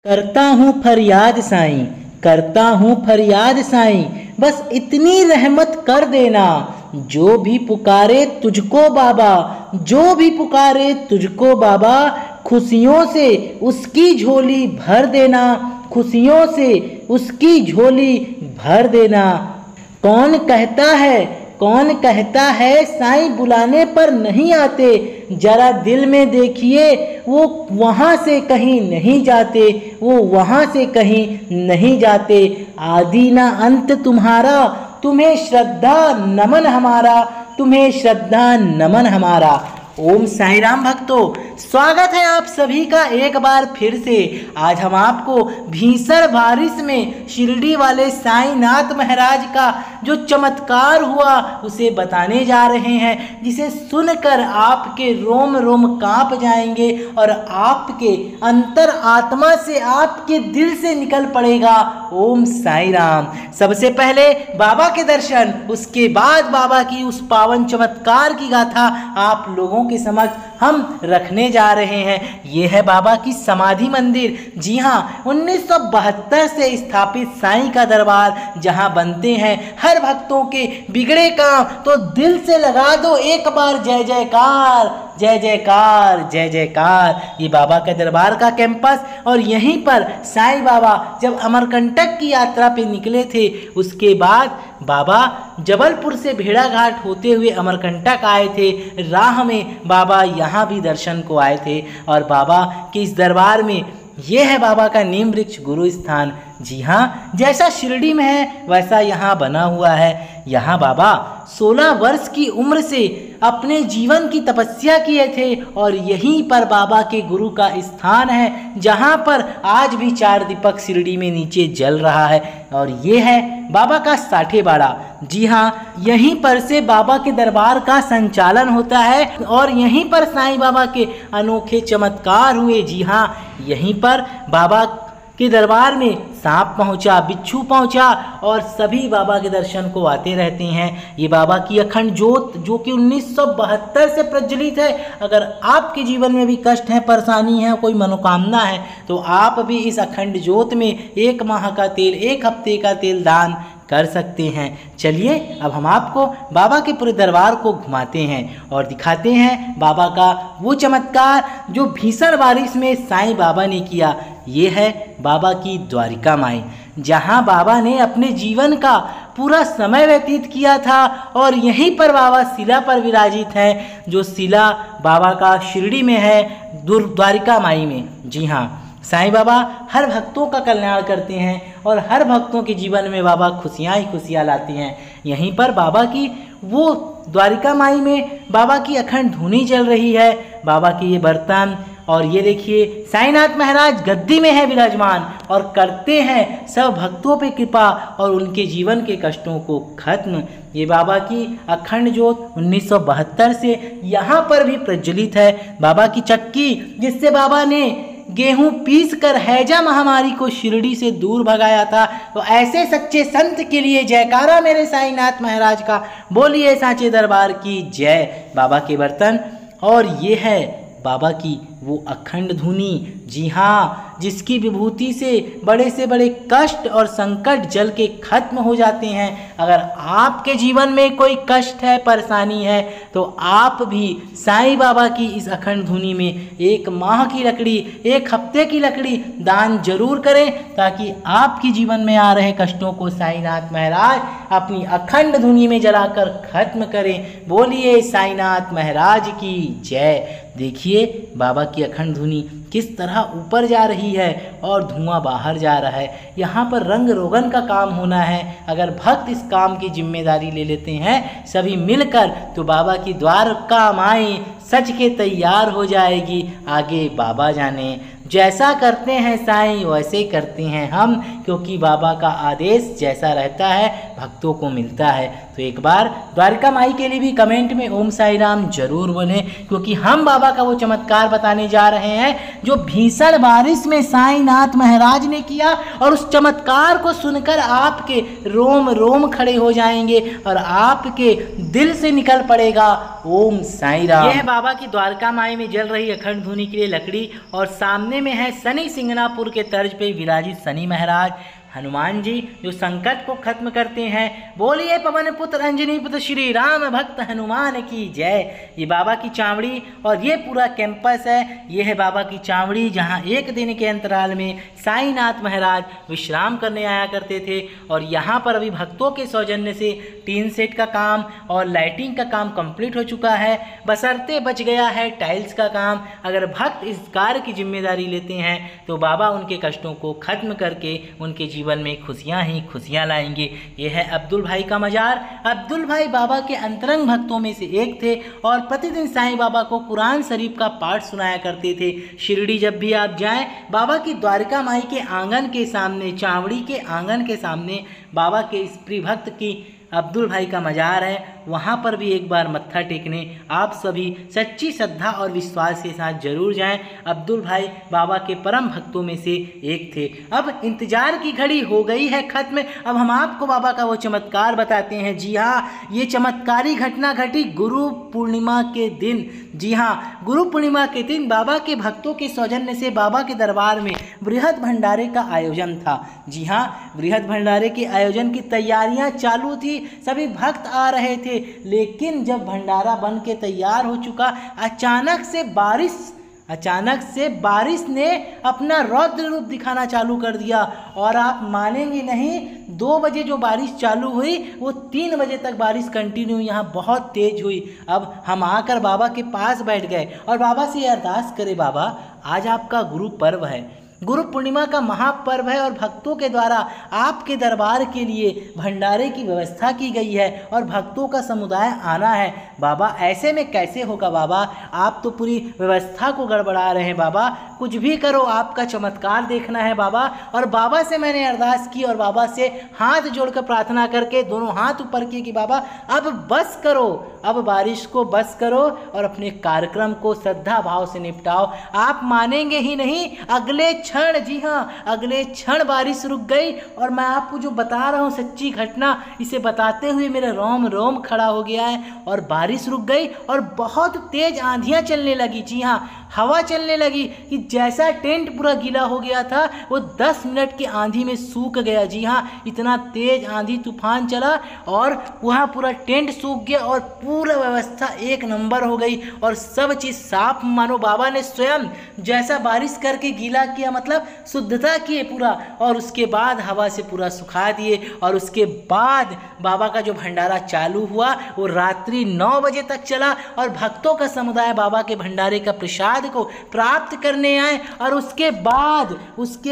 करता हूँ फरियाद साईं, करता हूँ फरियाद साईं, बस इतनी रहमत कर देना। जो भी पुकारे तुझको बाबा, जो भी पुकारे तुझको बाबा, खुशियों से उसकी झोली भर देना, खुशियों से उसकी झोली भर देना। कौन कहता है, कौन कहता है साईं बुलाने पर नहीं आते, जरा दिल में देखिए वो वहाँ से कहीं नहीं जाते, वो वहाँ से कहीं नहीं जाते। आदि ना अंत तुम्हारा, तुम्हें श्रद्धा नमन हमारा, तुम्हें श्रद्धा नमन हमारा। ओम साईं राम भक्तों, स्वागत है आप सभी का एक बार फिर से। आज हम आपको भीषण बारिश में शिरडी वाले साईनाथ महाराज का जो चमत्कार हुआ उसे बताने जा रहे हैं, जिसे सुनकर आपके रोम रोम कांप जाएंगे और आपके अंतर आत्मा से, आपके दिल से निकल पड़ेगा ओम साईं राम। सबसे पहले बाबा के दर्शन, उसके बाद बाबा की उस पावन चमत्कार की गाथा आप लोगों के समक्ष हम रखने जा रहे हैं। ये है बाबा की समाधि मंदिर। जी हाँ, 1972 से स्थापित साईं का दरबार, जहाँ बनते हैं हर भक्तों के बिगड़े काम। तो दिल से लगा दो एक बार जय जयकार, जय जयकार, जय जयकार। ये बाबा के दरबार का कैंपस, और यहीं पर साईं बाबा जब अमरकंटक की यात्रा पे निकले थे, उसके बाद बाबा जबलपुर से भेड़ाघाट होते हुए अमरकंटक आए थे। राह में बाबा यहाँ भी दर्शन को आए थे, और बाबा के इस दरबार में ये है बाबा का नीम वृक्ष गुरु स्थान। जी हाँ, जैसा शिरडी में है वैसा यहाँ बना हुआ है। यहाँ बाबा 16 वर्ष की उम्र से अपने जीवन की तपस्या किए थे, और यहीं पर बाबा के गुरु का स्थान है, जहाँ पर आज भी 4 दीपक शिरडी में नीचे जल रहा है। और ये है बाबा का साठे बाड़ा। जी हाँ, यहीं पर से बाबा के दरबार का संचालन होता है, और यहीं पर साईं बाबा के अनोखे चमत्कार हुए। जी हाँ, यहीं पर बाबा के दरबार में सांप पहुंचा, बिच्छू पहुंचा, और सभी बाबा के दर्शन को आते रहते हैं। ये बाबा की अखंड ज्योत जो कि 1972 से प्रज्वलित है। अगर आपके जीवन में भी कष्ट है, परेशानी है, कोई मनोकामना है, तो आप भी इस अखंड ज्योत में 1 माह का तेल, 1 हफ्ते का तेल दान कर सकते हैं। चलिए अब हम आपको बाबा के पूरे दरबार को घुमाते हैं और दिखाते हैं बाबा का वो चमत्कार जो भीषण बारिश में साईं बाबा ने किया। ये है बाबा की द्वारिका माई, जहां बाबा ने अपने जीवन का पूरा समय व्यतीत किया था, और यहीं पर बाबा शिला पर विराजित हैं, जो शिला बाबा का शिरडी में है, द्वारिका माई में। जी हाँ, साईं बाबा हर भक्तों का कल्याण करते हैं, और हर भक्तों के जीवन में बाबा खुशियाँ ही खुशियाँ लाते हैं। यहीं पर बाबा की वो द्वारिका माई में बाबा की अखंड धुनी चल रही है, बाबा के ये बर्तन, और ये देखिए साईनाथ महाराज गद्दी में है विराजमान, और करते हैं सब भक्तों पे कृपा और उनके जीवन के कष्टों को खत्म। ये बाबा की अखंड ज्योत 1972 से यहाँ पर भी प्रज्वलित है। बाबा की चक्की, जिससे बाबा ने गेहूं पीस कर हैजा महामारी को शिरडी से दूर भगाया था। तो ऐसे सच्चे संत के लिए जयकारा मेरे साईनाथ महाराज का, बोलिए साचे दरबार की जय। बाबा के बर्तन, और ये है बाबा की वो अखंड धुनी। जी हाँ, जिसकी विभूति से बड़े कष्ट और संकट जल के खत्म हो जाते हैं। अगर आपके जीवन में कोई कष्ट है, परेशानी है, तो आप भी साईं बाबा की इस अखंड धुनी में 1 माह की लकड़ी, 1 हफ्ते की लकड़ी दान जरूर करें, ताकि आपके जीवन में आ रहे कष्टों को साईनाथ महाराज अपनी अखंड धुनी में जलाकर खत्म करें। बोलिए साईनाथ महाराज की जय। देखिए बाबा की अखंड धुनी किस तरह ऊपर जा रही है और धुआं बाहर जा रहा है। यहाँ पर रंग रोगन का काम होना है। अगर भक्त इस काम की जिम्मेदारी ले लेते हैं सभी मिलकर, तो बाबा की द्वारका माई सच के तैयार हो जाएगी। आगे बाबा जाने, जैसा करते हैं साईं वैसे करते हैं हम, क्योंकि बाबा का आदेश जैसा रहता है भक्तों को मिलता है। तो एक बार द्वारका माई के लिए भी कमेंट में ओम साई राम जरूर बोलें, क्योंकि हम बाबा का वो चमत्कार बताने जा रहे हैं जो भीषण बारिश में साईनाथ महाराज ने किया, और उस चमत्कार को सुनकर आपके रोम रोम खड़े हो जाएंगे और आपके दिल से निकल पड़ेगा ओम साई राम। यह बाबा की द्वारका माई में जल रही अखंड धुनी के लिए लकड़ी, और सामने में है शनि सिंगनापुर के तर्ज पे विराजित शनि महाराज, हनुमान जी जो संकट को खत्म करते हैं। बोलिए पवन पुत्र अंजनी पुत्र श्री राम भक्त हनुमान की जय। ये बाबा की चावड़ी और ये पूरा कैंपस है, ये है बाबा की चावड़ी जहाँ एक दिन के अंतराल में साईनाथ महाराज विश्राम करने आया करते थे। और यहाँ पर अभी भक्तों के सौजन्य से टीन सेट का काम और लाइटिंग का काम कंप्लीट हो चुका है, बशर्ते बच गया है टाइल्स का काम। अगर भक्त इस कार्य की जिम्मेदारी लेते हैं तो बाबा उनके कष्टों को खत्म करके उनके जीवन में खुशियां ही खुशियां लाएंगे। ये है अब्दुल भाई का मजार। अब्दुल भाई बाबा के अंतरंग भक्तों में से एक थे और प्रतिदिन साईं बाबा को कुरान शरीफ का पाठ सुनाया करते थे। शिरडी जब भी आप जाएं, बाबा की द्वारका माई के आंगन के सामने, चावड़ी के आंगन के सामने बाबा के इस प्रिय भक्त की अब्दुल भाई का मजार है, वहाँ पर भी एक बार मत्था टेकने आप सभी सच्ची श्रद्धा और विश्वास के साथ जरूर जाएं। अब्दुल भाई बाबा के परम भक्तों में से एक थे। अब इंतजार की घड़ी हो गई है खत्म, अब हम आपको बाबा का वो चमत्कार बताते हैं। जी हाँ, ये चमत्कारी घटना घटी गुरु पूर्णिमा के दिन। जी हाँ, गुरु पूर्णिमा के दिन बाबा के भक्तों के सौजन्य से बाबा के दरबार में बृहद भंडारे का आयोजन था। जी हाँ, बृहद भंडारे के आयोजन की तैयारियां चालू थी, सभी भक्त आ रहे थे, लेकिन जब भंडारा बन के तैयार हो चुका, अचानक से बारिश ने अपना रौद्र रूप दिखाना चालू कर दिया। और आप मानेंगे नहीं, 2 बजे जो बारिश चालू हुई वो 3 बजे तक बारिश कंटिन्यू यहाँ बहुत तेज हुई। अब हम आकर बाबा के पास बैठ गए और बाबा से अरदास करे, बाबा आज आपका गुरु पर्व है, गुरु पूर्णिमा का महापर्व है और भक्तों के द्वारा आपके दरबार के लिए भंडारे की व्यवस्था की गई है और भक्तों का समुदाय आना है। बाबा ऐसे में कैसे होगा बाबा, आप तो पूरी व्यवस्था को गड़बड़ा रहे हैं बाबा, कुछ भी करो, आपका चमत्कार देखना है बाबा। और बाबा से मैंने अरदास की और बाबा से हाथ जोड़कर प्रार्थना करके दोनों हाथ ऊपर किए कि बाबा अब बस करो, अब बारिश को बस करो और अपने कार्यक्रम को श्रद्धा भाव से निपटाओ। आप मानेंगे ही नहीं, अगले क्षण, जी हाँ अगले क्षण बारिश रुक गई। और मैं आपको जो बता रहा हूँ सच्ची घटना, इसे बताते हुए मेरा रोम रोम खड़ा हो गया है। और बारिश रुक गई और बहुत तेज आंधियाँ चलने लगी। जी हाँ, हवा चलने लगी कि जैसा टेंट पूरा गीला हो गया था वो 10 मिनट की आंधी में सूख गया। जी हाँ, इतना तेज आंधी तूफान चला और वहाँ पूरा टेंट सूख गया और पूरा व्यवस्था एक नंबर हो गई और सब चीज़ साफ, मानो बाबा ने स्वयं जैसा बारिश करके गीला किया, मतलब शुद्धता किए पूरा, और उसके बाद हवा से पूरा सुखा दिए। और उसके बाद बाबा का जो भंडारा चालू हुआ वो रात्रि 9 बजे तक चला और भक्तों का समुदाय बाबा के भंडारे का प्रसाद को प्राप्त करने आए। और उसके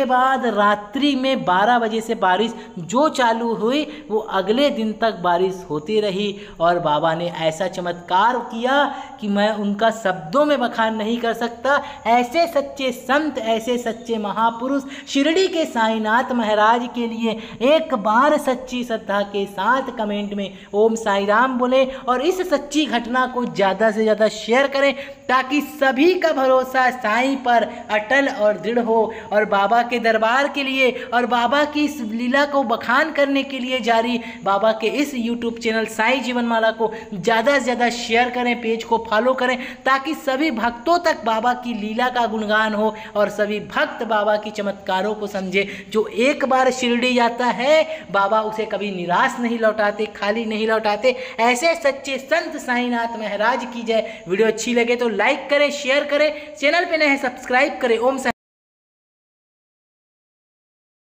बाद रात्रि में 12 बजे से बारिश जो चालू हुई वो अगले दिन तक बारिश होती रही। और बाबा ने ऐसा चमत्कार किया कि मैं उनका शब्दों में बखान नहीं कर सकता। ऐसे सच्चे संत, ऐसे सच्चे महापुरुष शिरडी के साईनाथ महाराज के लिए एक बार सच्ची श्रद्धा के साथ कमेंट में ओम साई राम बोले और इस सच्ची घटना को ज़्यादा से ज़्यादा शेयर करें ताकि सभी का भरोसा साईं पर अटल और दृढ़ हो और बाबा के दरबार के लिए और बाबा की इस लीला को बखान करने के लिए जारी बाबा के इस YouTube चैनल साईं जीवनमाला को ज़्यादा से ज़्यादा शेयर करें, पेज को फॉलो करें ताकि सभी भक्तों तक बाबा की लीला का गुणगान हो और सभी भक्त बाबा की चमत्कारों को समझे। जो एक बार शिरडी जाता है बाबा उसे कभी निराश नहीं लौटाते, खाली नहीं लौटाते। ऐसे सच्चे संत साईनाथ महाराज की जय। वीडियो अच्छी लगे तो लाइक करें, शेयर करें, चैनल पे नए हैं सब्सक्राइब करें। ओम